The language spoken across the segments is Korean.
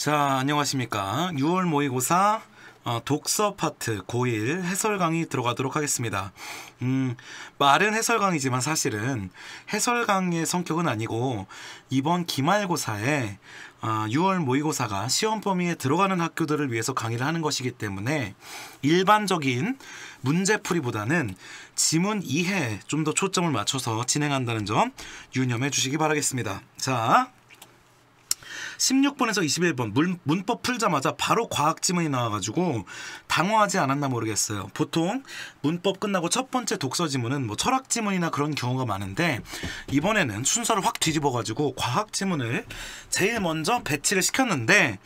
자, 안녕하십니까. 6월 모의고사 독서 파트 고1 해설 강의 들어가도록 하겠습니다. 말은 해설 강의지만 사실은 해설 강의의 성격은 아니고 이번 기말고사에 6월 모의고사가 시험 범위에 들어가는 학교들을 위해서 강의를 하는 것이기 때문에 일반적인 문제풀이보다는 지문 이해에 좀 더 초점을 맞춰서 진행한다는 점 유념해 주시기 바라겠습니다. 자, 16번에서 21번 문법 풀자마자 바로 과학 지문이 나와가지고 당황하지 않았나 모르겠어요. 보통 문법 끝나고 첫 번째 독서 지문은 뭐 철학 지문이나 그런 경우가 많은데 이번에는 순서를 확 뒤집어가지고 과학 지문을 제일 먼저 배치를 시켰는데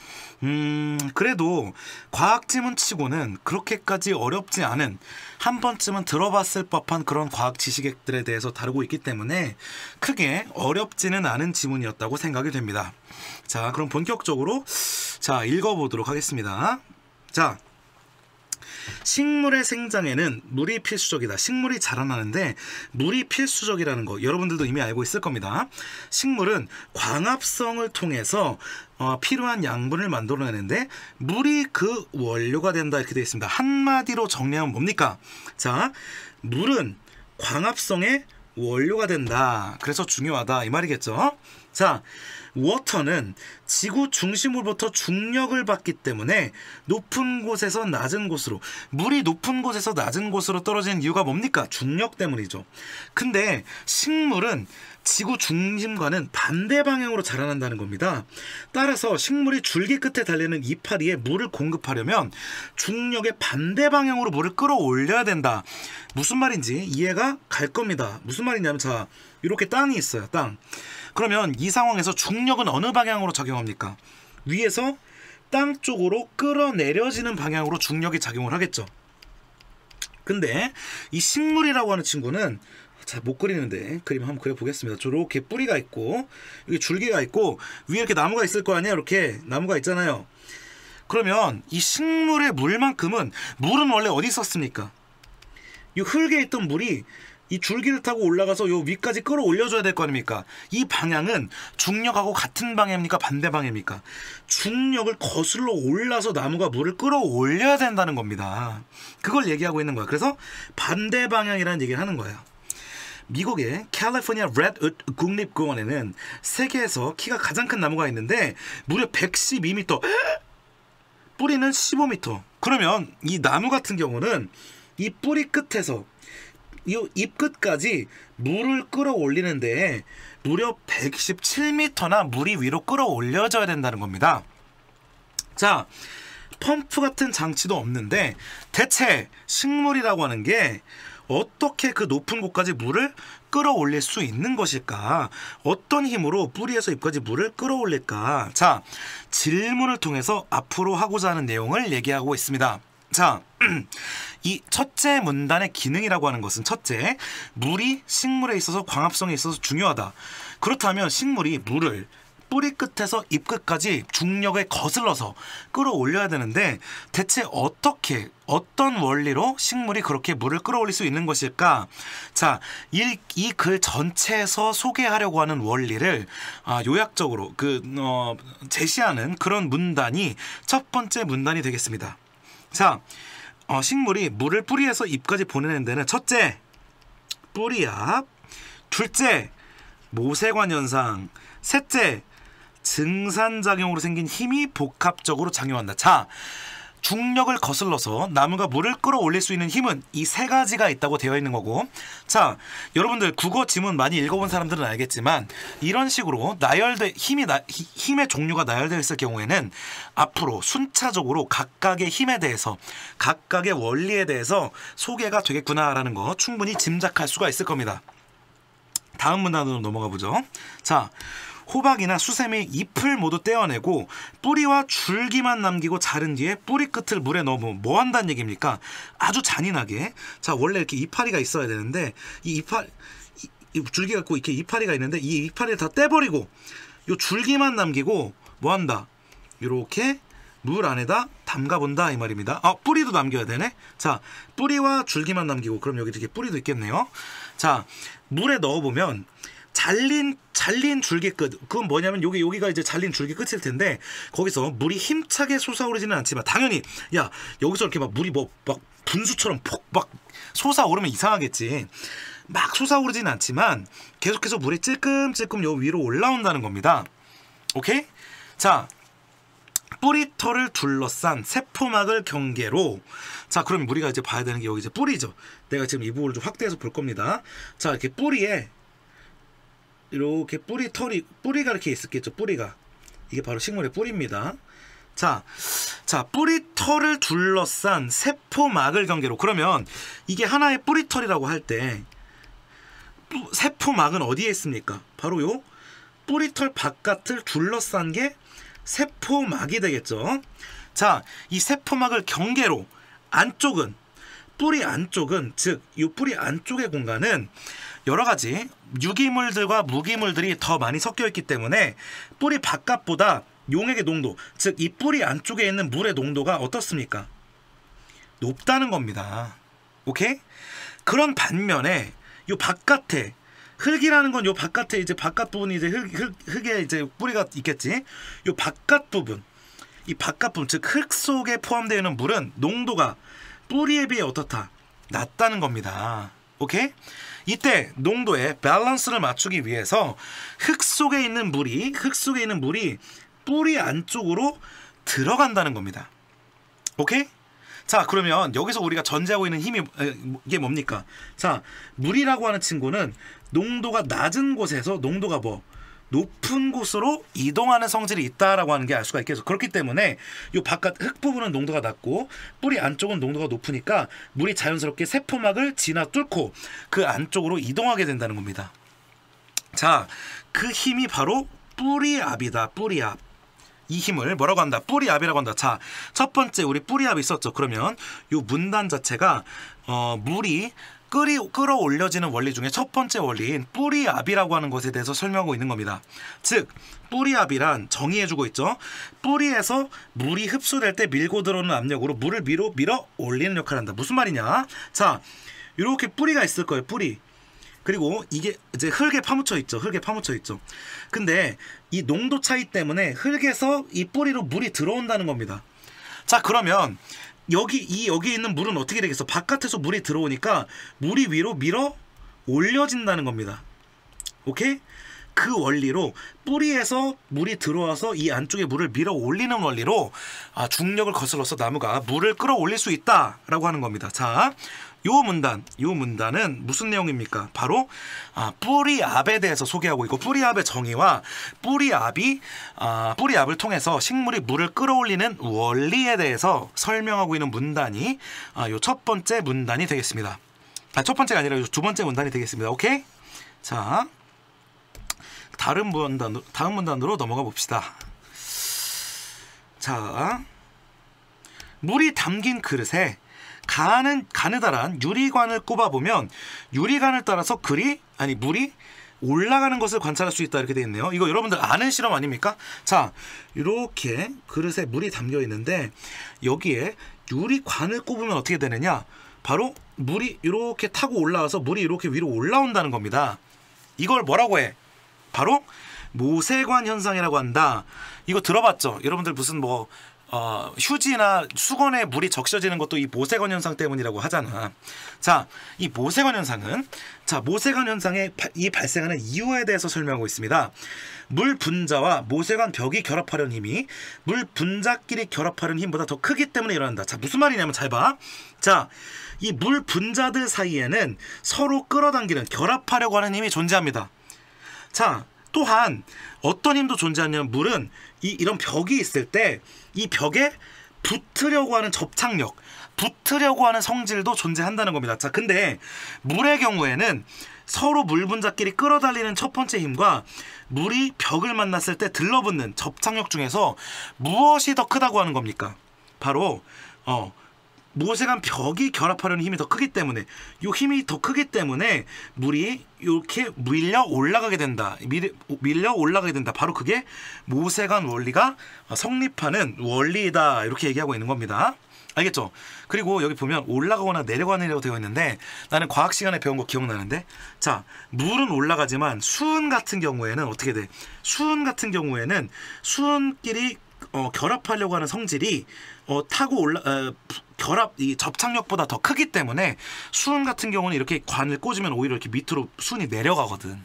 그래도 과학 지문 치고는 그렇게까지 어렵지 않은, 한 번쯤은 들어봤을 법한 그런 과학 지식들에 대해서 다루고 있기 때문에 크게 어렵지는 않은 지문이었다고 생각이 됩니다. 자, 그럼 본격적으로 읽어보도록 하겠습니다. 자, 식물의 생장에는 물이 필수적이다. 식물이 자라나는데 물이 필수적이라는 거 여러분들도 이미 알고 있을 겁니다. 식물은 광합성을 통해서 필요한 양분을 만들어내는데 물이 그 원료가 된다, 이렇게 되어 있습니다. 한마디로 정리하면 뭡니까? 자, 물은 광합성의 원료가 된다. 그래서 중요하다, 이 말이겠죠. 자, 워터는 지구 중심으로부터 중력을 받기 때문에 높은 곳에서 낮은 곳으로, 물이 높은 곳에서 낮은 곳으로 떨어지는 이유가 뭡니까? 중력 때문이죠. 근데 식물은 지구 중심과는 반대 방향으로 자라난다는 겁니다. 따라서 식물이 줄기 끝에 달리는 이파리에 물을 공급하려면 중력의 반대 방향으로 물을 끌어올려야 된다. 무슨 말인지 이해가 갈 겁니다. 무슨 말이냐면, 자, 이렇게 땅이 있어요. 땅. 그러면 이 상황에서 중력은 어느 방향으로 작용합니까? 위에서 땅 쪽으로 끌어내려지는 방향으로 중력이 작용을 하겠죠. 근데 이 식물이라고 하는 친구는, 자, 못 그리는데 그림 한번 그려보겠습니다. 저렇게 뿌리가 있고 여기 줄기가 있고 위에 이렇게 나무가 있을 거 아니에요. 이렇게 나무가 있잖아요. 그러면 이 식물의 물만큼은, 물은 원래 어디 있었습니까? 이 흙에 있던 물이 이 줄기를 타고 올라가서 요 위까지 끌어올려줘야 될 거 아닙니까? 이 방향은 중력하고 같은 방향입니까? 반대 방향입니까? 중력을 거슬러 올라서 나무가 물을 끌어올려야 된다는 겁니다. 그걸 얘기하고 있는 거야. 그래서 반대 방향이라는 얘기를 하는 거예요. 미국의 캘리포니아 레드우드 국립공원에는 세계에서 키가 가장 큰 나무가 있는데 무려 112m, 뿌리는 15m. 그러면 이 나무 같은 경우는 이 뿌리 끝에서 이 잎 끝까지 물을 끌어올리는데 무려 117m나 물이 위로 끌어올려져야 된다는 겁니다. 자, 펌프 같은 장치도 없는데 대체 식물이라고 하는 게 어떻게 그 높은 곳까지 물을 끌어올릴 수 있는 것일까? 어떤 힘으로 뿌리에서 잎까지 물을 끌어올릴까? 자, 질문을 통해서 앞으로 하고자 하는 내용을 얘기하고 있습니다. 자, 이 첫째 문단의 기능이라고 하는 것은, 첫째, 물이 식물에 있어서 광합성에 있어서 중요하다. 그렇다면 식물이 물을 뿌리 끝에서 잎 끝까지 중력에 거슬러서 끌어올려야 되는데 대체 어떻게, 어떤 원리로 식물이 그렇게 물을 끌어올릴 수 있는 것일까? 자, 이 글 전체에서 소개하려고 하는 원리를 요약적으로 제시하는 그런 문단이 첫 번째 문단이 되겠습니다. 자, 식물이 물을 뿌리에서 잎까지 보내는 데는 첫째, 뿌리압, 둘째, 모세관 현상, 셋째, 증산작용으로 생긴 힘이 복합적으로 작용한다. 자, 중력을 거슬러서 나무가 물을 끌어올릴 수 있는 힘은 이 세 가지가 있다고 되어 있는 거고, 자, 여러분들 국어 지문 많이 읽어본 사람들은 알겠지만 이런 식으로 힘의 종류가 나열되어 있을 경우에는 앞으로 순차적으로 각각의 힘에 대해서, 각각의 원리에 대해서 소개가 되겠구나라는 거 충분히 짐작할 수가 있을 겁니다. 다음 문단으로 넘어가 보죠. 자, 호박이나 수세미 잎을 모두 떼어내고 뿌리와 줄기만 남기고 자른 뒤에 뿌리 끝을 물에 넣으면 뭐 한다는 얘기입니까? 아주 잔인하게, 자, 원래 이렇게 이파리가 있어야 되는데 이 줄기가 있고 이렇게 이파리가 있는데 이 이파리를 다 떼버리고 요 줄기만 남기고 뭐 한다? 이렇게 물 안에다 담가본다, 이 말입니다. 뿌리도 남겨야 되네. 자, 뿌리와 줄기만 남기고, 그럼 여기 이렇게 뿌리도 있겠네요. 자, 물에 넣어보면 잘린 줄기 끝. 그건 뭐냐면 여기가 이제 잘린 줄기 끝일 텐데 거기서 물이 힘차게 솟아오르지는 않지만 당연히 야 여기서 이렇게 막 물이 뭐 막 분수처럼 막 솟아오르면 이상하겠지. 막 솟아오르지는 않지만 계속해서 물이 찔끔찔끔 요 위로 올라온다는 겁니다. 오케이? 자, 뿌리털을 둘러싼 세포막을 경계로 자 그럼 우리가 이제 봐야 되는 게 여기 이제 뿌리죠. 내가 지금 이 부분을 좀 확대해서 볼 겁니다. 자 이렇게 뿌리에 이렇게 뿌리가 이렇게 있었겠죠. 뿌리가 이게 바로 식물의 뿌리입니다. 자 뿌리털을 둘러싼 세포막을 경계로 그러면 이게 하나의 뿌리털이라고 할 때 세포막은 어디에 있습니까? 바로 요 뿌리털 바깥을 둘러싼 게 세포막이 되겠죠. 자, 이 세포막을 경계로 안쪽은 뿌리 안쪽은 즉 이 뿌리 안쪽의 공간은 여러 가지 유기물들과 무기물들이 더 많이 섞여 있기 때문에 뿌리 바깥보다 용액의 농도, 즉 이 뿌리 안쪽에 있는 물의 농도가 어떻습니까? 높다는 겁니다. 오케이? 그런 반면에 요 바깥에 흙이라는 건 요 바깥에 이제 바깥 부분이 이제 흙에 이제 뿌리가 있겠지. 요 바깥 부분, 이 바깥 부분 즉 흙 속에 포함되어 있는 물은 농도가 뿌리에 비해 어떻다? 낮다는 겁니다. 오케이? 이때 농도의 밸런스를 맞추기 위해서 흙 속에 있는 물이 뿌리 안쪽으로 들어간다는 겁니다. 오케이? 자 그러면 여기서 우리가 전제하고 있는 힘이 이게 뭡니까? 자 물이라고 하는 친구는 농도가 낮은 곳에서 농도가 높은 곳으로 이동하는 성질이 있다라고 하는 게 알 수가 있겠죠. 그렇기 때문에 이 바깥 흙 부분은 농도가 낮고 뿌리 안쪽은 농도가 높으니까 물이 자연스럽게 세포막을 지나 뚫고 그 안쪽으로 이동하게 된다는 겁니다. 자, 그 힘이 바로 뿌리압이다. 뿌리압. 이 힘을 뭐라고 한다? 뿌리압이라고 한다. 자, 첫 번째 우리 뿌리압이 있었죠. 그러면 이 문단 자체가 물이 끌어올려지는 원리 중에 첫 번째 원리인 뿌리압이라고 하는 것에 대해서 설명하고 있는 겁니다. 즉 뿌리압이란 정의해주고 있죠. 뿌리에서 물이 흡수될 때 밀고 들어오는 압력으로 물을 위로 밀어 올리는 역할을 한다. 무슨 말이냐? 자, 이렇게 뿌리가 있을 거예요. 뿌리. 그리고 이게 이제 흙에 파묻혀 있죠. 흙에 파묻혀 있죠. 근데 이 농도 차이 때문에 흙에서 이 뿌리로 물이 들어온다는 겁니다. 자, 그러면 여기 있는 물은 어떻게 되겠어? 바깥에서 물이 들어오니까 물이 위로 밀어 올려진다는 겁니다. 오케이? 그 원리로 뿌리에서 물이 들어와서 이 안쪽에 물을 밀어 올리는 원리로 중력을 거슬러서 나무가 물을 끌어올릴 수 있다라고 하는 겁니다. 자, 요 문단은 무슨 내용입니까? 바로 뿌리압에 대해서 소개하고 있고 뿌리압의 정의와 뿌리압을 통해서 식물이 물을 끌어올리는 원리에 대해서 설명하고 있는 문단이 요 첫 번째 문단이 되겠습니다. 첫 번째가 아니라 두 번째 문단이 되겠습니다. 오케이? 자, 다음 문단으로 넘어가 봅시다. 자, 물이 담긴 그릇에 가느다란 유리관을 꼽아보면 유리관을 따라서 물이 올라가는 것을 관찰할 수 있다 이렇게 되어 있네요. 이거 여러분들 아는 실험 아닙니까? 자, 이렇게 그릇에 물이 담겨 있는데 여기에 유리관을 꼽으면 어떻게 되느냐? 바로 물이 이렇게 타고 올라와서 물이 이렇게 위로 올라온다는 겁니다. 이걸 뭐라고 해? 바로 모세관 현상이라고 한다. 이거 들어봤죠? 여러분들 무슨 휴지나 수건에 물이 적셔지는 것도 이 모세관 현상 때문이라고 하잖아. 자, 이 모세관 현상의 이 발생하는 이유에 대해서 설명하고 있습니다. 물 분자와 모세관 벽이 결합하려는 힘이 물 분자끼리 결합하려는 힘보다 더 크기 때문에 일어난다. 자, 무슨 말이냐면 잘 봐. 자, 이 물 분자들 사이에는 서로 끌어당기는 결합하려고 하는 힘이 존재합니다. 자, 또한 어떤 힘도 존재하냐면 물은 이런 벽이 있을 때 이 벽에 붙으려고 하는 접착력, 붙으려고 하는 성질도 존재한다는 겁니다. 자, 근데 물의 경우에는 서로 물 분자끼리 끌어달리는 첫 번째 힘과 물이 벽을 만났을 때 들러붙는 접착력 중에서 무엇이 더 크다고 하는 겁니까? 바로 모세관 벽이 결합하려는 힘이 더 크기 때문에 이 힘이 더 크기 때문에 물이 이렇게 밀려 올라가게 된다. 바로 그게 모세관 원리가 성립하는 원리다. 이렇게 얘기하고 있는 겁니다. 알겠죠? 그리고 여기 보면 올라가거나 내려가느라고 되어 있는데 나는 과학 시간에 배운 거 기억나는데 자, 물은 올라가지만 수은 같은 경우에는 어떻게 돼? 수은 같은 경우에는 수은끼리 결합하려고 하는 성질이 타고 결합 이 접착력보다 더 크기 때문에 수은 같은 경우는 이렇게 관을 꽂으면 오히려 이렇게 밑으로 수은이 내려가거든.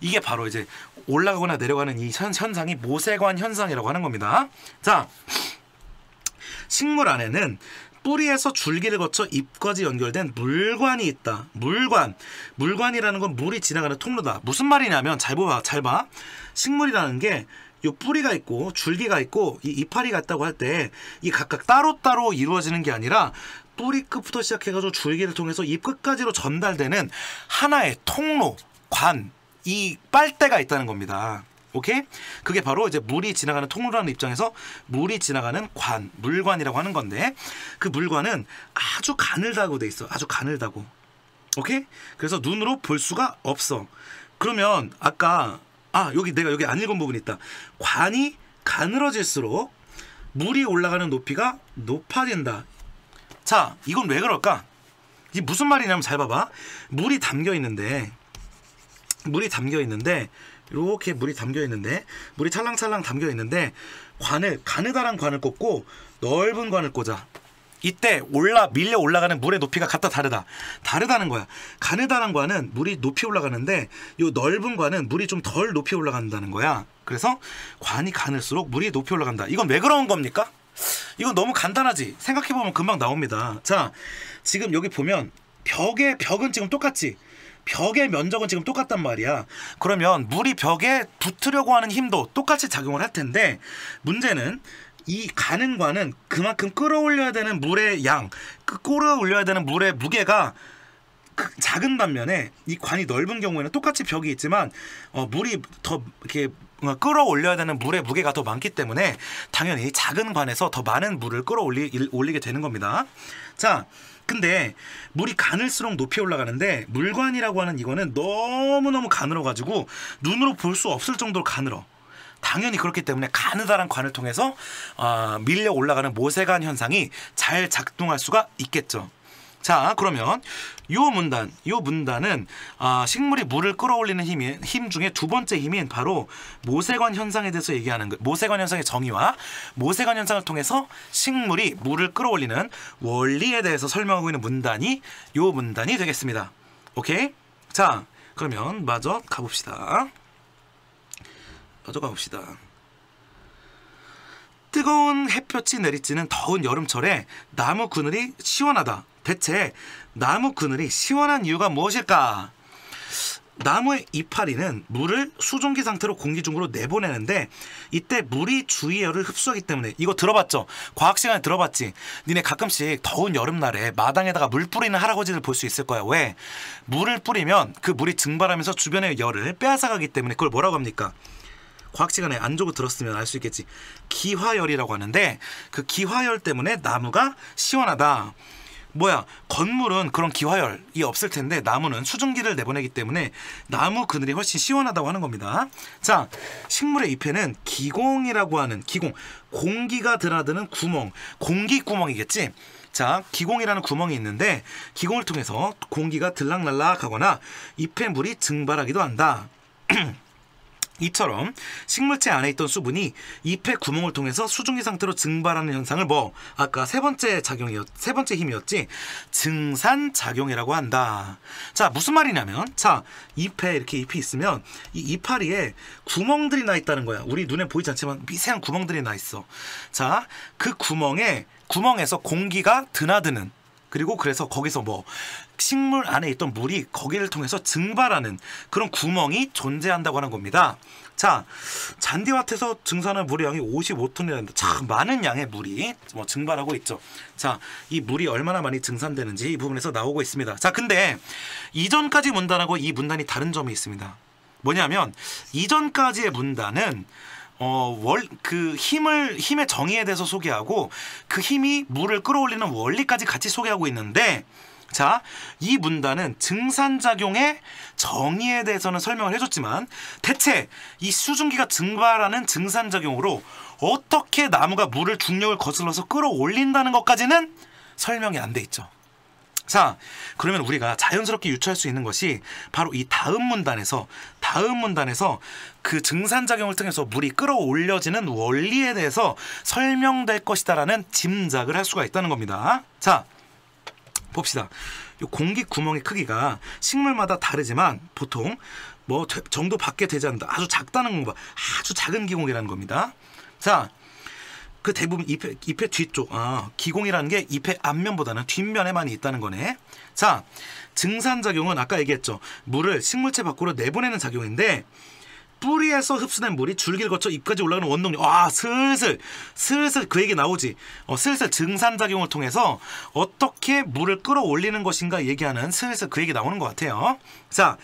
이게 바로 이제 올라가거나 내려가는 이 현상이 모세관 현상이라고 하는 겁니다. 자, 식물 안에는 뿌리에서 줄기를 거쳐 잎까지 연결된 물관이 있다. 물관이라는 건 물이 지나가는 통로다. 무슨 말이냐면 잘 봐. 식물이라는 게 요 뿌리가 있고 줄기가 있고 이 이파리가 있다고 할 때 이 각각 따로따로 이루어지는 게 아니라 뿌리 끝부터 시작해가지고 줄기를 통해서 잎 끝까지로 전달되는 하나의 통로, 관, 이 빨대가 있다는 겁니다. 오케이? 그게 바로 이제 물이 지나가는 통로라는 입장에서 물이 지나가는 관, 물관이라고 하는 건데 그 물관은 아주 가늘다고 돼 있어. 아주 가늘다고. 오케이? 그래서 눈으로 볼 수가 없어. 그러면 아까 내가 여기 안 읽은 부분이 있다. 관이 가늘어질수록 물이 올라가는 높이가 높아진다. 자, 이건 왜 그럴까? 이게 무슨 말이냐면 잘 봐봐. 물이 담겨 있는데 이렇게 물이 찰랑찰랑 담겨 있는데 가느다란 관을 꽂고 넓은 관을 꽂아. 이때 밀려 올라가는 물의 높이가 각각 다르다는 거야. 가느다란 관은 물이 높이 올라가는데 이 넓은 관은 물이 좀 덜 높이 올라간다는 거야. 그래서 관이 가늘수록 물이 높이 올라간다. 이건 왜 그런 겁니까? 이건 너무 간단하지. 생각해보면 금방 나옵니다. 자, 지금 여기 보면 벽은 지금 똑같지. 벽의 면적은 지금 똑같단 말이야. 그러면 물이 벽에 붙으려고 하는 힘도 똑같이 작용을 할 텐데 문제는 이 가는 관은 그만큼 끌어올려야 되는 물의 끌어올려야 되는 물의 무게가 작은 반면에 이 관이 넓은 경우에는 똑같이 벽이 있지만 물이 더 이렇게 끌어올려야 되는 물의 무게가 더 많기 때문에 당연히 작은 관에서 더 많은 물을 끌어올리게 되는 겁니다. 자, 근데 물이 가늘수록 높이 올라가는데 물관이라고 하는 이거는 너무너무 가늘어가지고 눈으로 볼 수 없을 정도로 가늘어. 당연히 그렇기 때문에 가느다란 관을 통해서 밀려 올라가는 모세관 현상이 잘 작동할 수가 있겠죠. 자, 그러면 요 문단은 식물이 물을 끌어올리는 힘 중에 두 번째 힘인 바로 모세관 현상에 대해서 얘기하는 거. 모세관 현상의 정의와 모세관 현상을 통해서 식물이 물을 끌어올리는 원리에 대해서 설명하고 있는 문단이 요 문단이 되겠습니다. 오케이? 자, 그러면 마저 가봅시다. 뜨거운 햇볕이 내리쬐는 더운 여름철에 나무 그늘이 시원하다. 대체 나무 그늘이 시원한 이유가 무엇일까? 나무의 이파리는 물을 수증기 상태로 공기 중으로 내보내는데 이때 물이 주위의 열을 흡수하기 때문에. 이거 들어봤죠? 과학 시간에 들어봤지? 니네 가끔씩 더운 여름날에 마당에다가 물 뿌리는 할아버지들 볼 수 있을 거야. 왜? 물을 뿌리면 그 물이 증발하면서 주변의 열을 빼앗아가기 때문에 그걸 뭐라고 합니까? 과학 시간에 안 좋고 들었으면 알 수 있겠지. 기화열이라고 하는데 그 기화열 때문에 나무가 시원하다. 건물은 그런 기화열이 없을 텐데 나무는 수증기를 내보내기 때문에 나무 그늘이 훨씬 시원하다고 하는 겁니다. 자, 식물의 잎에는 기공이라고 하는 공기가 드나드는 구멍, 공기구멍이겠지. 자, 기공이라는 구멍이 있는데 기공을 통해서 공기가 들락날락하거나 잎의 물이 증발하기도 한다. 이처럼 식물체 안에 있던 수분이 잎의 구멍을 통해서 수증기 상태로 증발하는 현상을 아까 세 번째 힘이었지. 증산작용이라고 한다. 자, 무슨 말이냐면 잎에 이렇게 잎이 있으면 이 이파리에 구멍들이 나 있다는 거야. 우리 눈에 보이지 않지만 미세한 구멍들이 나 있어. 자, 그 구멍에서 공기가 드나드는, 그리고 그래서 거기서 식물 안에 있던 물이 거기를 통해서 증발하는 그런 구멍이 존재한다고 하는 겁니다. 자, 잔디밭에서 증산한 물의 양이 55톤이라는데 참 많은 양의 물이 증발하고 있죠. 자, 이 물이 얼마나 많이 증산되는지 이 부분에서 나오고 있습니다. 자, 근데 이전까지 문단하고 이 문단이 다른 점이 있습니다. 뭐냐면 이전까지의 문단은 힘의 정의에 대해서 소개하고 그 힘이 물을 끌어올리는 원리까지 같이 소개하고 있는데, 자, 이 문단은 증산작용의 정의에 대해서는 설명을 해줬지만 대체 이 수증기가 증발하는 증산작용으로 어떻게 나무가 물을 중력을 거슬러서 끌어올린다는 것까지는 설명이 안 돼 있죠. 자, 그러면 우리가 자연스럽게 유추할 수 있는 것이 바로 이 다음 문단에서 그 증산작용을 통해서 물이 끌어올려지는 원리에 대해서 설명될 것이다라는 짐작을 할 수가 있다는 겁니다. 자, 봅시다. 이 공기 구멍의 크기가 식물마다 다르지만 보통 뭐 정도 밖에 되지 않는다. 아주 작다는 거 봐. 아주 작은 기공이라는 겁니다. 자, 그 대부분 잎의 뒤쪽, 기공이라는 게 잎의 앞면보다는 뒷면에 많이 있다는 거네. 자, 증산작용은 아까 얘기했죠. 물을 식물체 밖으로 내보내는 작용인데 뿌리에서 흡수된 물이 줄기를 거쳐 잎까지 올라가는 원동력. 슬슬 그 얘기 나오지. 슬슬 증산작용을 통해서 어떻게 물을 끌어올리는 것인가 얘기하는 슬슬 그 얘기 나오는 것 같아요. 자,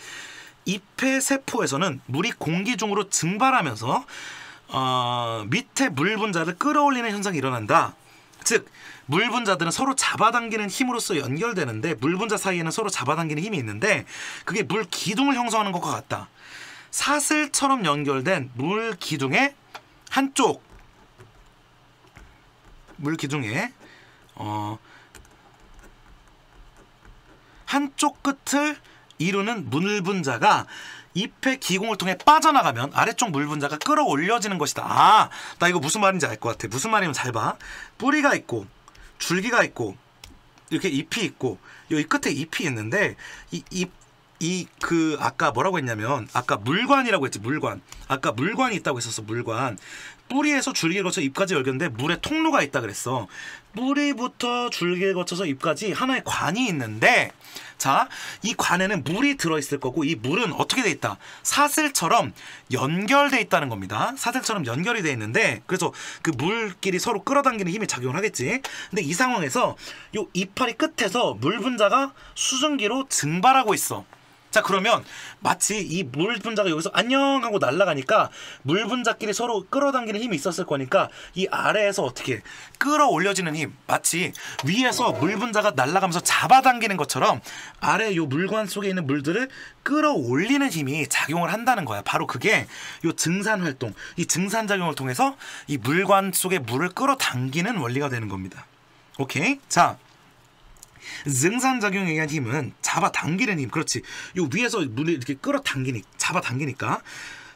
잎의 세포에서는 물이 공기 중으로 증발하면서 밑에 물 분자를 끌어올리는 현상이 일어난다. 즉, 물 분자들은 서로 잡아당기는 힘으로써 연결되는데 물 분자 사이에는 서로 잡아당기는 힘이 있는데 그게 물 기둥을 형성하는 것과 같다. 사슬처럼 연결된 물 기둥의 한쪽 한쪽 끝을 이루는 물 분자가 잎의 기공을 통해 빠져나가면 아래쪽 물 분자가 끌어올려지는 것이다. 나 이거 무슨 말인지 알 것 같아. 무슨 말이면 잘 봐. 뿌리가 있고 줄기가 있고 이렇게 잎이 있고 여기 끝에 잎이 있는데 아까 뭐라고 했냐면 아까 물관이라고 했지. 아까 물관이 있다고 했었어. 물관. 뿌리에서 줄기를 거쳐 잎까지 열렸는데 물에 통로가 있다 그랬어. 뿌리부터 줄기를 거쳐서 잎까지 하나의 관이 있는데, 자, 이 관에는 물이 들어있을 거고 이 물은 어떻게 돼 있다? 사슬처럼 연결돼 있다는 겁니다. 사슬처럼 연결이 돼 있는데 그래서 그 물끼리 서로 끌어당기는 힘이 작용을 하겠지. 근데 이 상황에서 요 이파리 끝에서 물 분자가 수증기로 증발하고 있어. 자, 그러면 마치 이 물 분자가 여기서 안녕 하고 날아가니까 물 분자끼리 서로 끌어당기는 힘이 있었을 거니까 이 아래에서 어떻게 끌어올려지는 힘, 마치 위에서 물 분자가 날아가면서 잡아당기는 것처럼 아래 요 물관 속에 있는 물들을 끌어올리는 힘이 작용을 한다는 거야. 바로 그게 요 증산활동, 이 증산작용을 통해서 이 물관 속에 물을 끌어당기는 원리가 되는 겁니다. 오케이? 자, 증산작용에 의한 힘은 잡아당기는 힘. 그렇지. 요 위에서 물을 이렇게 잡아당기니까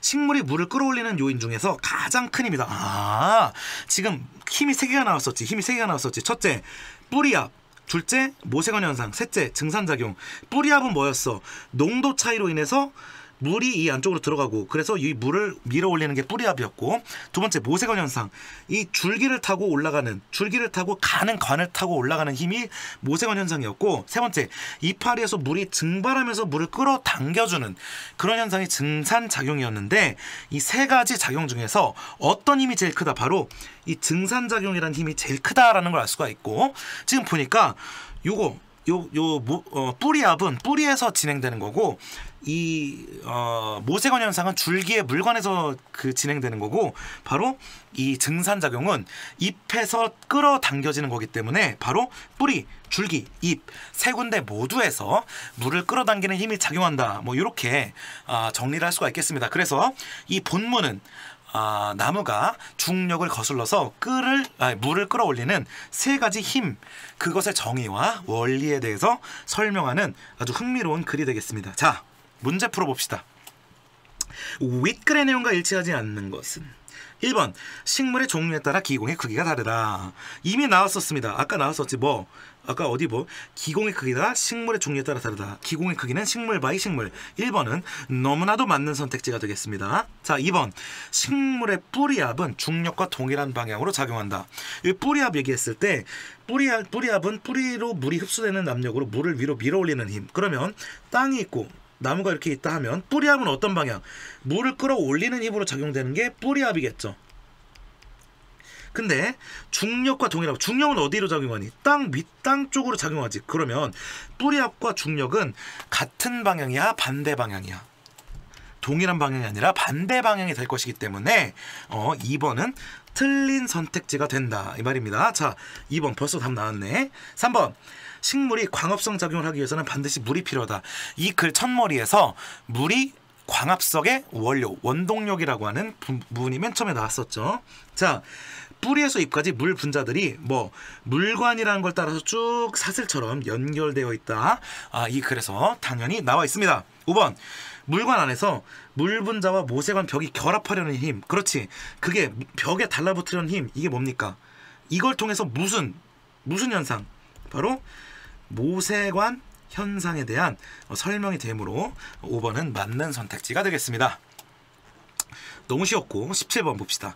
식물이 물을 끌어올리는 요인 중에서 가장 큰 힘이다. 지금 힘이 3개가 나왔었지. 첫째, 뿌리압. 둘째, 모세관 현상. 셋째, 증산작용. 뿌리압은 뭐였어? 농도 차이로 인해서 물이 이 안쪽으로 들어가고 그래서 이 물을 밀어올리는 게 뿌리압이었고, 두 번째 모세관 현상. 이 줄기를 타고 가는 관을 타고 올라가는 힘이 모세관 현상이었고, 세 번째 이파리에서 물이 증발하면서 물을 끌어당겨주는 그런 현상이 증산작용이었는데 이 세 가지 작용 중에서 어떤 힘이 제일 크다? 바로 이 증산작용이라는 힘이 제일 크다라는 걸 알 수가 있고, 지금 보니까 뿌리압은 뿌리에서 진행되는 거고 이 모세관 현상은 줄기의 물관에서 진행되는 거고, 바로 이 증산작용은 잎에서 끌어당겨지는 거기 때문에 바로 뿌리, 줄기, 잎 세 군데 모두에서 물을 끌어당기는 힘이 작용한다. 뭐 이렇게 정리를 할 수가 있겠습니다. 그래서 이 본문은 나무가 중력을 거슬러서 물을 끌어올리는 세 가지 힘, 그것의 정의와 원리에 대해서 설명하는 아주 흥미로운 글이 되겠습니다. 자, 문제 풀어봅시다. 윗글의 내용과 일치하지 않는 것은 1번, 식물의 종류에 따라 기공의 크기가 다르다. 이미 나왔었습니다. 아까 나왔었지. 기공의 크기가 식물의 종류에 따라 다르다. 기공의 크기는 식물 바이 식물. 1번은 너무나도 맞는 선택지가 되겠습니다. 자, 2번, 식물의 뿌리압은 중력과 동일한 방향으로 작용한다. 이 뿌리압 얘기했을 때 뿌리압은 뿌리로 물이 흡수되는 압력으로 물을 위로 밀어올리는 힘. 그러면 땅이 있고 나무가 이렇게 있다 하면 뿌리압은 어떤 방향? 물을 끌어올리는 힘으로 작용되는 게 뿌리압이겠죠. 근데 중력과 동일하고, 중력은 어디로 작용하니? 밑땅 쪽으로 작용하지. 그러면 뿌리압과 중력은 같은 방향이야, 반대 방향이야? 동일한 방향이 아니라 반대 방향이 될 것이기 때문에 2번은 틀린 선택지가 된다 이 말입니다. 자, 2번 벌써 답 나왔네. 3번, 식물이 광합성 작용을 하기 위해서는 반드시 물이 필요하다. 이 글 첫머리에서 물이 광합성의 원료, 원동력이라고 하는 부분이 맨 처음에 나왔었죠. 자, 뿌리에서 잎까지 물 분자들이 뭐 물관이라는 걸 따라서 쭉 사슬처럼 연결되어 있다. 이 글에서 당연히 나와 있습니다. 5번 물관 안에서 물 분자와 모세관 벽이 결합하려는 힘. 그렇지. 그게 벽에 달라붙으려는 힘. 이게 뭡니까? 이걸 통해서 무슨 현상? 바로 모세관 현상에 대한 설명이 되므로 5번은 맞는 선택지가 되겠습니다. 너무 쉬웠고 17번 봅시다.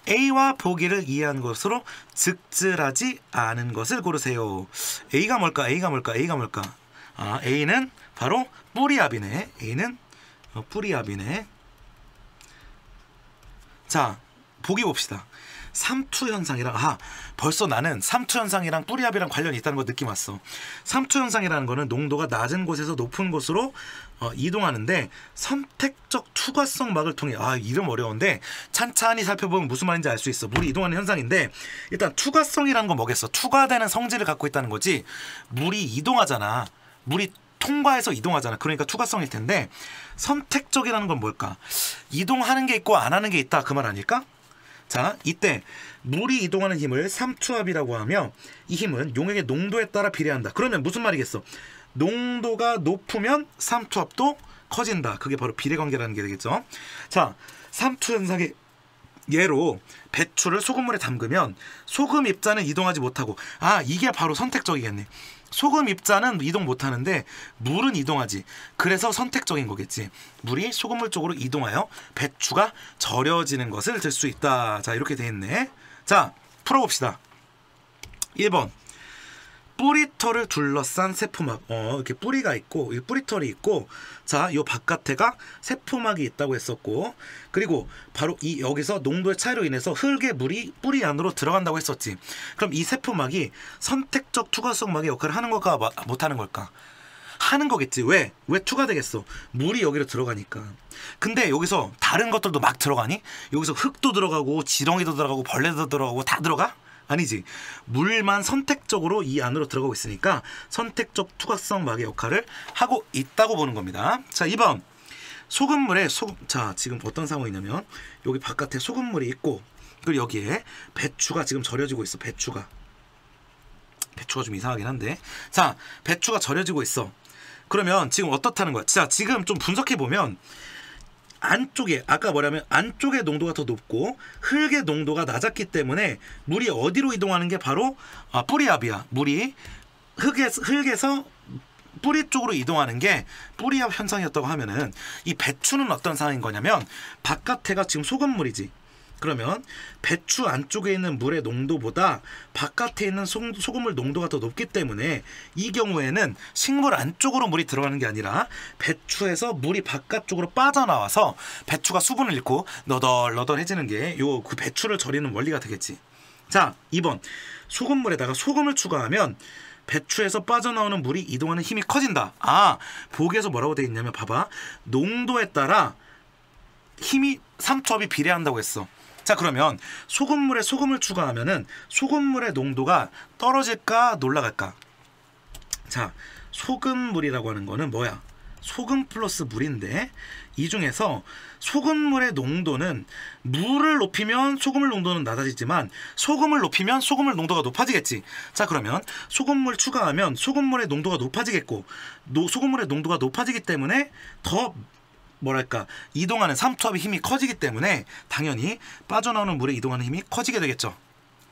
A와 보기를 이해한 것으로 즉질하지 않은 것을 고르세요. A가 뭘까? A가 뭘까? A가 뭘까? A는 바로 뿌리압이네. A는 뿌리압이네. 자, 보기 봅시다. 삼투 현상이랑 벌써 나는 삼투 현상이랑 뿌리압이랑 관련이 있다는 거 느낌 왔어. 삼투 현상이라는 거는 농도가 낮은 곳에서 높은 곳으로 이동하는데 선택적 투과성 막을 통해 이름 어려운데 찬찬히 살펴보면 무슨 말인지 알 수 있어. 물이 이동하는 현상인데 일단 투과성이라는 건 뭐겠어? 투과되는 성질을 갖고 있다는 거지. 물이 이동하잖아. 물이 통과해서 이동하잖아. 그러니까 투과성일 텐데 선택적이라는 건 뭘까? 이동하는 게 있고 안 하는 게 있다. 그 말 아닐까? 자, 이때 물이 이동하는 힘을 삼투압이라고 하며 이 힘은 용액의 농도에 따라 비례한다. 그러면 무슨 말이겠어? 농도가 높으면 삼투압도 커진다. 그게 바로 비례관계라는 게 되겠죠. 자, 삼투 현상의 예로 배추를 소금물에 담그면 소금 입자는 이동하지 못하고 이게 바로 선택적이겠네. 소금 입자는 이동 못하는데 물은 이동하지. 그래서 선택적인 거겠지. 물이 소금물 쪽으로 이동하여 배추가 절여지는 것을 들 수 있다. 자, 이렇게 돼 있네. 자, 풀어봅시다. 1번 뿌리털을 둘러싼 세포막. 이렇게 뿌리가 있고 이 뿌리털이 있고, 자, 요 바깥에가 세포막이 있다고 했었고, 그리고 바로 이 여기서 농도의 차이로 인해서 흙의 물이 뿌리 안으로 들어간다고 했었지. 그럼 이 세포막이 선택적 투과성 막의 역할을 하는 걸까 못하는 걸까? 하는 거겠지. 왜 투과되겠어? 물이 여기로 들어가니까. 근데 여기서 다른 것들도 막 들어가니? 여기서 흙도 들어가고 지렁이도 들어가고 벌레도 들어가고 다 들어가? 아니지. 물만 선택적으로 이 안으로 들어가고 있으니까 선택적 투과성 막의 역할을 하고 있다고 보는 겁니다. 자, 2번 소금물에 자, 지금 어떤 상황이냐면 여기 바깥에 소금물이 있고, 그리고 여기에 배추가 지금 절여지고 있어. 배추가 좀 이상하긴 한데, 자, 배추가 절여지고 있어. 그러면 지금 어떻다는 거야? 자, 지금 좀 분석해보면 안쪽에 아까 뭐냐면 안쪽의 농도가 더 높고 흙의 농도가 낮았기 때문에 물이 어디로 이동하는 게 바로 뿌리압이야. 물이 흙에서 뿌리 쪽으로 이동하는 게 뿌리압 현상이었다고 하면은 이 배추는 어떤 상황인 거냐면 바깥에가 지금 소금물이지. 그러면 배추 안쪽에 있는 물의 농도보다 바깥에 있는 소금물 농도가 더 높기 때문에 이 경우에는 식물 안쪽으로 물이 들어가는 게 아니라 배추에서 물이 바깥쪽으로 빠져나와서 배추가 수분을 잃고 너덜너덜해지는 게 그 배추를 절이는 원리가 되겠지. 자, 2번 소금물에다가 소금을 추가하면 배추에서 빠져나오는 물이 이동하는 힘이 커진다. 보기에서 뭐라고 되어 있냐면 봐봐. 농도에 따라 힘이 삼투압이 비례한다고 했어. 자, 그러면 소금물에 소금을 추가하면은 소금물의 농도가 떨어질까 올라갈까? 자, 소금물이라고 하는 거는 뭐야? 소금 플러스 물인데 이 중에서 소금물의 농도는 물을 높이면 소금물 농도는 낮아지지만 소금을 높이면 소금물 농도가 높아지겠지. 자, 그러면 소금물 추가하면 소금물의 농도가 높아지겠고 소금물의 농도가 높아지기 때문에 더 뭐랄까 이동하는 삼투압의 힘이 커지기 때문에 당연히 빠져나오는 물에 이동하는 힘이 커지게 되겠죠.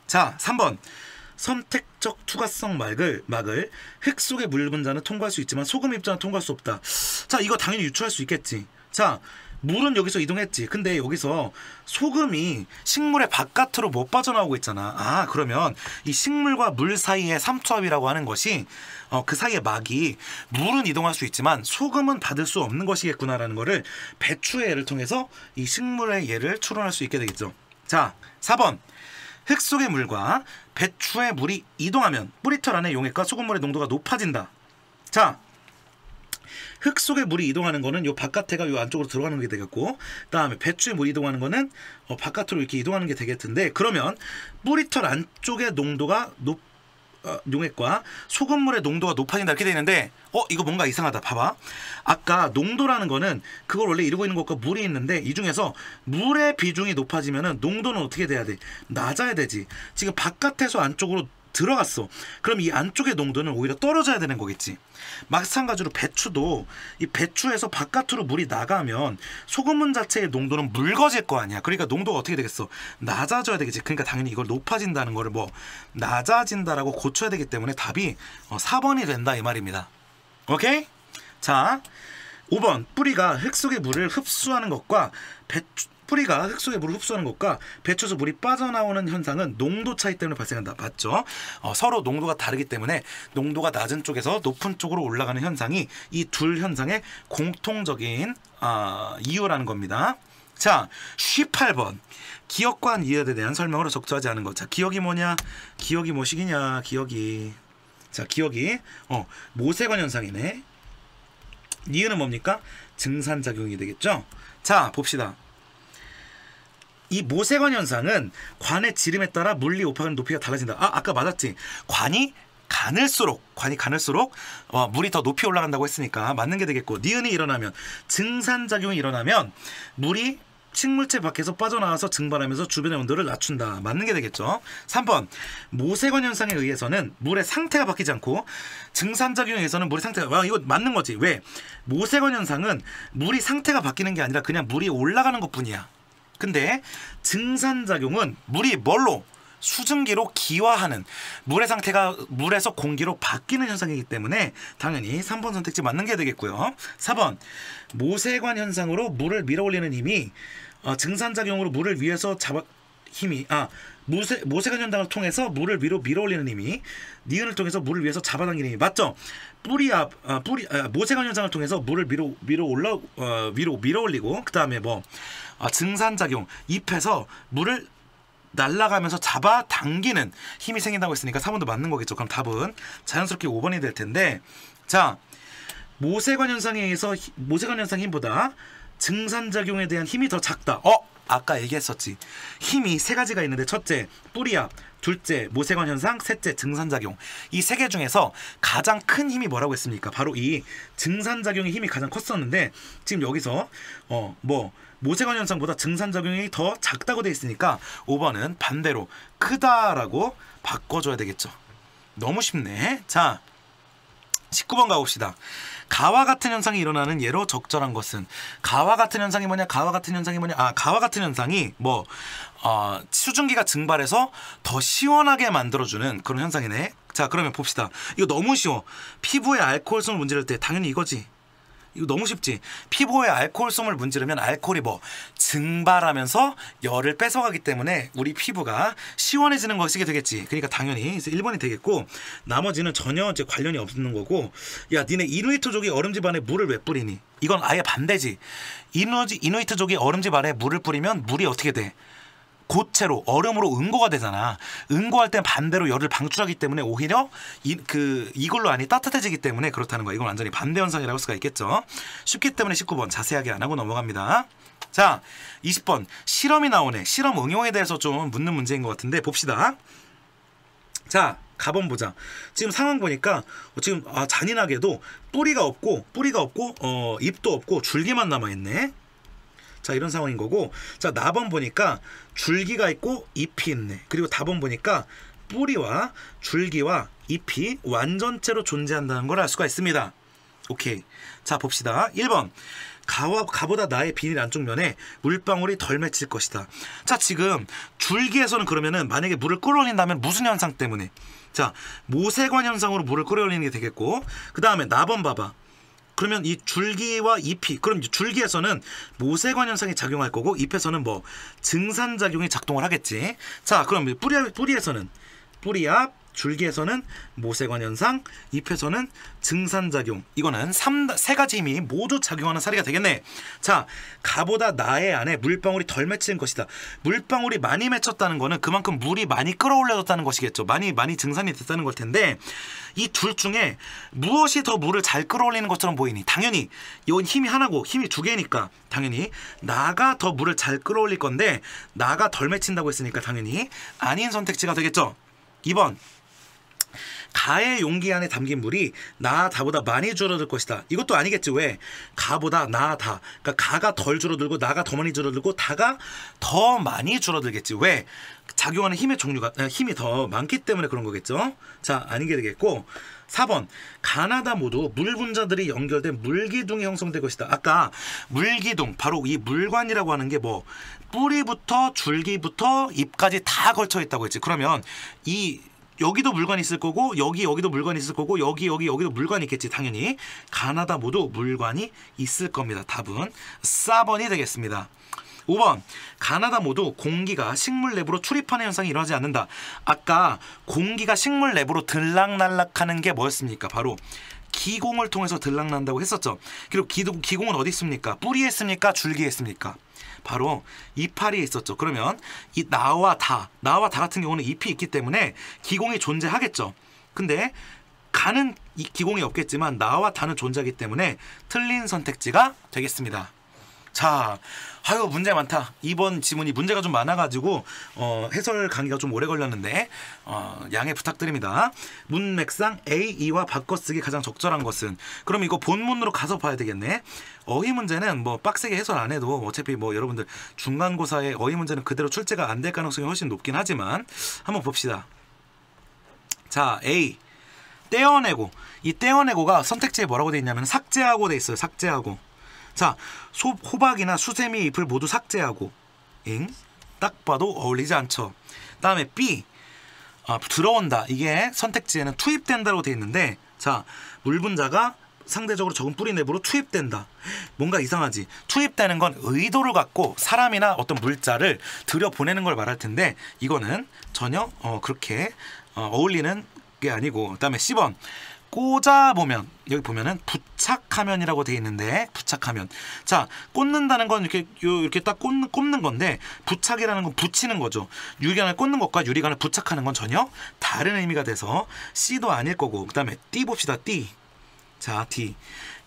자, 3번 선택적 투과성 막을 흙 속의 물 분자는 통과할 수 있지만 소금 입자는 통과할 수 없다. 자, 이거 당연히 유추할 수 있겠지. 자, 물은 여기서 이동했지. 근데 여기서 소금이 식물의 바깥으로 못 빠져나오고 있잖아. 그러면 이 식물과 물 사이의 삼투압이라고 하는 것이 그 사이의 막이 물은 이동할 수 있지만 소금은 받을 수 없는 것이겠구나라는 거를 배추의 예를 통해서 이 식물의 예를 추론할 수 있게 되겠죠. 자, 4번 흙 속의 물과 배추의 물이 이동하면 뿌리털 안의 용액과 소금물의 농도가 높아진다. 자, 흙 속에 물이 이동하는 거는 요 바깥에가 요 안쪽으로 들어가는 게 되겠고, 그다음에 배추에 물이 이동하는 거는 바깥으로 이렇게 이동하는 게 되겠는데, 그러면 뿌리털 안쪽의 농도가 용액과 소금물의 농도가 높아진다 이렇게 돼 있는데 이거 뭔가 이상하다. 봐봐. 아까 농도라는 거는 그걸 원래 이루고 있는 것과 물이 있는데 이 중에서 물의 비중이 높아지면은 농도는 어떻게 돼야 돼? 낮아야 되지. 지금 바깥에서 안쪽으로 들어갔어. 그럼 이 안쪽의 농도는 오히려 떨어져야 되는 거겠지. 마찬가지로 배추도 이 배추에서 바깥으로 물이 나가면 소금물 자체의 농도는 묽어질 거 아니야. 그러니까 농도가 어떻게 되겠어? 낮아져야 되겠지. 그러니까 당연히 이걸 높아진다는 거를 낮아진다라고 고쳐야 되기 때문에 답이 4번이 된다 이 말입니다. 오케이? 자, 5번 뿌리가 흙 속의 물을 흡수하는 것과 뿌리가 흙 속의 물을 흡수하는 것과 배추에서 물이 빠져나오는 현상은 농도 차이 때문에 발생한다. 맞죠? 서로 농도가 다르기 때문에 농도가 낮은 쪽에서 높은 쪽으로 올라가는 현상이 이 둘 현상의 공통적인 이유라는 겁니다. 자, 18번 기억과 이해에 대한 설명으로 적절하지 않은 것. 자, 기억이 뭐냐? 기억이 뭐시기냐? 기억이. 자, 기억이 모세관 현상이네. 이유는 뭡니까? 증산작용이 되겠죠? 자, 봅시다. 이 모세관 현상은 관의 지름에 따라 물리 오파하는 높이가 달라진다. 아까 맞았지? 관이 가늘수록 물이 더 높이 올라간다고 했으니까 맞는 게 되겠고, 니은이 일어나면 증산작용이 일어나면 물이 식물체 밖에서 빠져나와서 증발하면서 주변의 온도를 낮춘다. 맞는 게 되겠죠. 3번 모세관 현상에 의해서는 물의 상태가 바뀌지 않고 증산작용에 의해서는 물의 상태가 이거 맞는 거지. 왜? 모세관 현상은 물이 상태가 바뀌는 게 아니라 그냥 물이 올라가는 것뿐이야. 근데 증산작용은 물이 뭘로? 수증기로 기화하는, 물의 상태가 물에서 공기로 바뀌는 현상이기 때문에 당연히 3번 선택지 맞는 게 되겠고요. 4번 모세관 현상으로 물을 밀어올리는 힘이 증산작용으로 물을 위에서 모세관 현상을 통해서 물을 위로 밀어올리는 힘이 니은을 통해서 물을 위에서 잡아당기는 힘이 맞죠? 모세관 현상을 통해서 물을 위로 밀어올리고 그 다음에 증산작용 잎에서 물을 날아가면서 잡아당기는 힘이 생긴다고 했으니까 3번도 맞는 거겠죠. 그럼 답은 자연스럽게 5번이 될 텐데, 자, 모세관 현상에 의해서 모세관 현상 힘보다 증산작용에 대한 힘이 더 작다. 아까 얘기했었지. 힘이 세 가지가 있는데 첫째 뿌리압, 둘째 모세관 현상, 셋째 증산작용. 이 세 개 중에서 가장 큰 힘이 뭐라고 했습니까? 바로 이 증산작용의 힘이 가장 컸었는데 지금 여기서 모세관 현상보다 증산작용이 더 작다고 돼 있으니까 5번은 반대로 크다라고 바꿔줘야 되겠죠. 너무 쉽네. 자, 19번 가봅시다. 가와 같은 현상이 일어나는 예로 적절한 것은. 가와 같은 현상이 뭐냐? 가와 같은 현상이 수증기가 증발해서 더 시원하게 만들어주는 그런 현상이네. 자, 그러면 봅시다. 이거 너무 쉬워. 피부에 알코올성을 문지를 때 당연히 이거지. 이거 너무 쉽지. 피부에 알코올솜을 문지르면 알코올이 증발하면서 열을 뺏어가기 때문에 우리 피부가 시원해지는 것이 되겠지. 그러니까 당연히 1번이 되겠고, 나머지는 전혀 관련이 없는 거고. 야, 니네 이누이트족이 얼음집 안에 물을 왜 뿌리니? 이건 아예 반대지. 이누이트족이 얼음집 안에 물을 뿌리면 물이 어떻게 돼? 고체로 얼음으로 응고가 되잖아. 응고할 땐 반대로 열을 방출하기 때문에 오히려 이걸로 안이 따뜻해지기 때문에 그렇다는 거야. 이건 완전히 반대 현상이라고 할 수가 있겠죠. 쉽기 때문에 19번 자세하게 안 하고 넘어갑니다. 자, 20번 실험이 나오네. 실험 응용에 대해서 좀 묻는 문제인 것 같은데 봅시다. 자, 가본 보자. 지금 상황 보니까 지금 잔인하게도 뿌리가 없고 잎도 없고 줄기만 남아있네. 자, 이런 상황인 거고, 자, 나번 보니까 줄기가 있고 잎이 있네. 그리고 다번 보니까 뿌리와 줄기와 잎이 완전체로 존재한다는 걸 알 수가 있습니다. 오케이. 자, 봅시다. 1번 가보다 나의 비닐 안쪽 면에 물방울이 덜 맺힐 것이다. 자, 지금 줄기에서는 그러면은 만약에 물을 끌어올린다면 무슨 현상 때문에? 자, 모세관 현상으로 물을 끌어올리는 게 되겠고, 그 다음에 나번 봐봐. 그러면 이 줄기와 잎이, 그럼 줄기에서는 모세관 현상이 작용할 거고 잎에서는 증산작용이 작동을 하겠지. 자, 그럼 뿌리에서는 뿌리압, 줄기에서는 모세관 현상, 잎에서는 증산작용. 이거는 세 가지 힘이 모두 작용하는 사례가 되겠네. 자, 가보다 나의 안에 물방울이 덜 맺힌 것이다. 물방울이 많이 맺혔다는 거는 그만큼 물이 많이 끌어올려졌다는 것이겠죠. 많이 증산이 됐다는 걸 텐데, 이 둘 중에 무엇이 더 물을 잘 끌어올리는 것처럼 보이니? 당연히 이건 힘이 하나고 힘이 두 개니까 당연히 나가 더 물을 잘 끌어올릴 건데, 나가 덜 맺힌다고 했으니까 당연히 아닌 선택지가 되겠죠. 2번 가의 용기 안에 담긴 물이 나 다보다 많이 줄어들 것이다. 이것도 아니겠지. 왜? 가보다 나 다. 그러니까 가가 덜 줄어들고 나가 더 많이 줄어들고 다가 더 많이 줄어들겠지. 왜? 작용하는 힘의 종류가 힘이 더 많기 때문에 그런 거겠죠. 자, 아니게 되겠고 4번 가나다 모두 물 분자들이 연결된 물기둥이 형성될 것이다. 아까 물기둥 바로 이 물관이라고 하는 게 뭐 뿌리부터 줄기부터 잎까지 다 걸쳐 있다고 했지. 그러면 이 여기도 물관이 있을 거고 여기도 물관이 있을 거고 여기도 물관이 있겠지. 당연히 가나다 모두 물관이 있을 겁니다. 답은 4번이 되겠습니다. 5번 가나다 모두 공기가 식물 내부로 출입하는 현상이 일어나지 않는다. 아까 공기가 식물 내부로 들락날락하는 게 뭐였습니까? 바로 기공을 통해서 들락난다고 했었죠. 그리고 기공은 어디 있습니까? 뿌리에 있습니까? 줄기에 있습니까? 바로 이파리에 있었죠. 그러면 이 나와 다 같은 경우는 잎이 있기 때문에 기공이 존재하겠죠. 근데 가는 이 기공이 없겠지만 나와 다는 존재하기 때문에 틀린 선택지가 되겠습니다. 자, 아유 문제 많다. 이번 지문이 문제가 좀 많아가지고 해설 강의가 좀 오래 걸렸는데 양해 부탁드립니다. 문맥상 A, E와 바꿔쓰기 가장 적절한 것은? 그럼 이거 본문으로 가서 봐야 되겠네. 어휘 문제는 뭐 빡세게 해설 안 해도 어차피 뭐 여러분들 중간고사에 어휘 문제는 그대로 출제가 안 될 가능성이 훨씬 높긴 하지만 한번 봅시다. 자, A 떼어내고, 이 떼어내고가 선택지에 뭐라고 돼 있냐면 삭제하고 돼 있어요. 삭제하고. 자, 호박이나 수세미 잎을 모두 삭제하고. 딱 봐도 어울리지 않죠. 다음에 B 들어온다. 이게 선택지에는 투입된다고 돼 있는데, 자, 물분자가 상대적으로 적은 뿌리 내부로 투입된다. 뭔가 이상하지. 투입되는 건 의도를 갖고 사람이나 어떤 물자를 들여보내는 걸 말할 텐데 이거는 전혀 그렇게 어울리는 게 아니고. 그 다음에 C번 꽂아보면, 여기 보면은 부착하면이라고 되어 있는데, 부착하면. 자, 꽂는다는 건 이렇게 딱 꽂는 건데, 부착이라는 건 붙이는 거죠. 유리관을 꽂는 것과 유리관을 부착하는 건 전혀 다른 의미가 돼서 C도 아닐 거고. 그 다음에 D 봅시다. D. 자, D.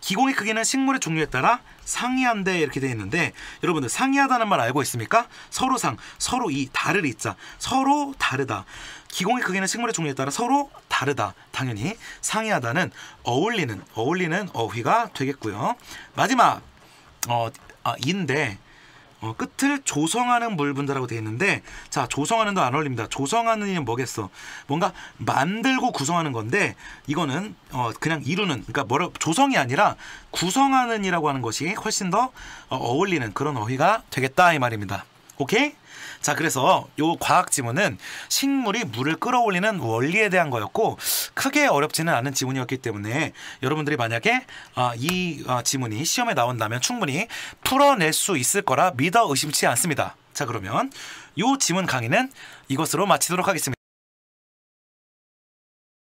기공의 크기는 식물의 종류에 따라 상이한데 이렇게 되어 있는데, 여러분들 상이하다는 말 알고 있습니까? 서로 이 다를 있자. 서로 다르다. 기공의 크기는 식물의 종류에 따라 서로 다르다. 당연히 상이하다는 어울리는 어휘가 되겠고요. 마지막 인데 끝을 조성하는 물분자라고 되어 있는데, 자, 조성하는도 안 어울립니다. 조성하는 이는 뭐겠어? 뭔가 만들고 구성하는 건데, 이거는 그냥 이루는, 그러니까 조성이 아니라 구성하는 이라고 하는 것이 훨씬 더 어울리는 그런 어휘가 되겠다 이 말입니다. 오케이? 자, 그래서 요 과학 지문은 식물이 물을 끌어올리는 원리에 대한 거였고, 크게 어렵지는 않은 지문이었기 때문에 여러분들이 만약에 이 지문이 시험에 나온다면 충분히 풀어낼 수 있을 거라 믿어 의심치 않습니다. 자, 그러면 요 지문 강의는 이것으로 마치도록 하겠습니다.